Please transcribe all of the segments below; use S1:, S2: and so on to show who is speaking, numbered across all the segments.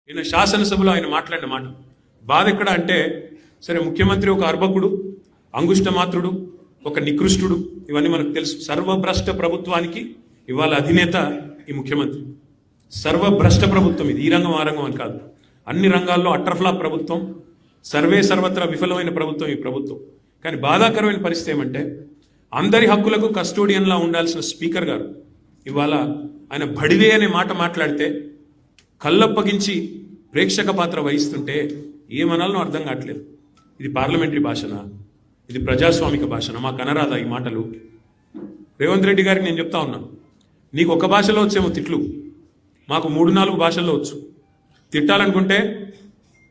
S1: ఈయన శాసనసభలో ఆయన మాట్లాడిన మాట బాధ ఎక్కడ అంటే, సరే ముఖ్యమంత్రి ఒక అర్భకుడు, అంగుష్టమాత్రుడు, ఒక నికృష్టుడు, ఇవన్నీ మనకు తెలుసు. సర్వభ్రష్ట ప్రభుత్వానికి ఇవాళ అధినేత ఈ ముఖ్యమంత్రి. సర్వభ్రష్ట ప్రభుత్వం ఇది, ఈ రంగం ఆ రంగం అని కాదు. అన్ని రంగాల్లో అట్రఫ్లాప్ ప్రభుత్వం, సర్వత్రా విఫలమైన ప్రభుత్వం ఈ ప్రభుత్వం. కానీ బాధాకరమైన పరిస్థితి ఏమంటే, అందరి హక్కులకు కస్టోడియన్లా ఉండాల్సిన స్పీకర్ గారు ఇవాళ ఆయన బడివే అనే మాట మాట్లాడితే కళ్ళప్పగించి ప్రేక్షక పాత్ర వహిస్తుంటే ఏమనాలనో అర్థం కావట్లేదు. ఇది పార్లమెంటరీ భాషనా, ఇది ప్రజాస్వామిక భాషనా? మాకు అనరాదా ఈ మాటలు? రేవంత్ రెడ్డి గారికి నేను చెప్తా ఉన్నా, నీకు ఒక భాషలో వచ్చేమో తిట్లు, మాకు 3-4 భాషల్లో వచ్చు. తిట్టాలనుకుంటే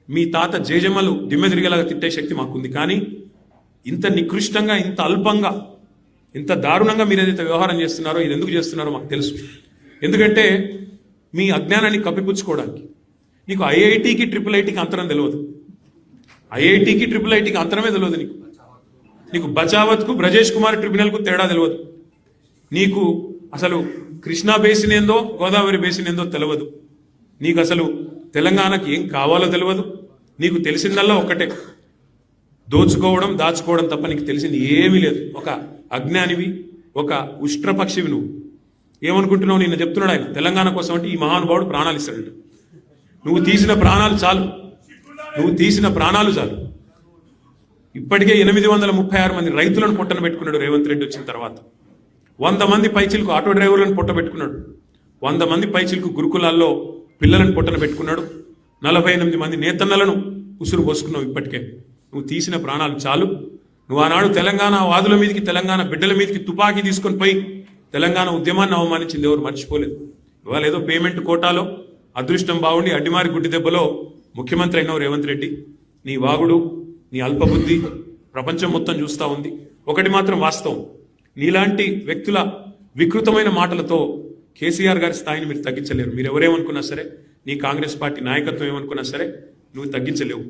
S1: మీ తాత జేజమ్మలు దిమ్మె తిరిగేలాగా తిట్టే శక్తి మాకుంది. కానీ ఇంత నికృష్టంగా, ఇంత అల్పంగా, ఇంత దారుణంగా మీరు ఏదైతే వ్యవహారం చేస్తున్నారో, ఇది ఎందుకు చేస్తున్నారో మాకు తెలుసు. ఎందుకంటే మీ అజ్ఞానాన్ని కప్పిపుచ్చుకోవడానికి. నీకు ఐఐటికి IIITకి అంతరం తెలియదు, ఐఐటికి IIITకి అంతరమే తెలియదు. నీకు బచావత్కు బ్రజేష్ కుమార్ ట్రిబ్యునల్కు తేడా తెలియదు. నీకు అసలు కృష్ణా బేసిన్ ఏందో, గోదావరి బేసిన్ ఏందో తెలియదు. నీకు అసలు తెలంగాణకి ఏం కావాలో తెలియదు. నీకు తెలిసిందల్లా ఒక్కటే, దోచుకోవడం, దాచుకోవడం తప్ప నీకు తెలిసింది ఏమీ లేదు. ఒక అజ్ఞానివి, ఒక ఉష్ట్రపక్షివి. నువ్వు ఏమనుకుంటున్నావు? నిన్న చెప్తున్నాడు ఆయన, తెలంగాణ కోసం అంటే ఈ మహానుభావుడు ప్రాణాలు ఇస్తాడంట. నువ్వు తీసిన ప్రాణాలు చాలు, నువ్వు తీసిన ప్రాణాలు చాలు. ఇప్పటికే 836 మంది రైతులను పొట్టన పెట్టుకున్నాడు రేవంత్ రెడ్డి వచ్చిన తర్వాత. 100 మంది పైచిలకు ఆటో డ్రైవర్లను పొట్ట పెట్టుకున్నాడు. 100 మంది పైచిలకు గురుకులాల్లో పిల్లలను పొట్టన పెట్టుకున్నాడు. 48 మంది నేతన్నలను ఉసురు పోసుకున్నావు. ఇప్పటికే నువ్వు తీసిన ప్రాణాలు చాలు. నువ్వు ఆనాడు తెలంగాణ వాదుల మీదకి, తెలంగాణ బిడ్డల మీదకి తుపాకీ తీసుకొని పోయి తెలంగాణ ఉద్యమాన్ని అవమానించింది ఎవరు మర్చిపోలేదు. ఇవాళ ఏదో పేమెంట్ కోటాలో అదృష్టం బాగుండి అడ్డిమారి గుడ్డి దెబ్బలో ముఖ్యమంత్రి అయినావు రేవంత్ రెడ్డి. నీ వాగుడు, నీ అల్పబుద్ధి ప్రపంచం మొత్తం చూస్తూ ఉంది. ఒకటి మాత్రం వాస్తవం, నీలాంటి వ్యక్తుల వికృతమైన మాటలతో కేసీఆర్ గారి స్థాయిని మీరు తగ్గించలేరు. మీరు ఎవరేమనుకున్నా సరే, నీ కాంగ్రెస్ పార్టీ నాయకత్వం ఏమనుకున్నా సరే, నువ్వు తగ్గించలేవు.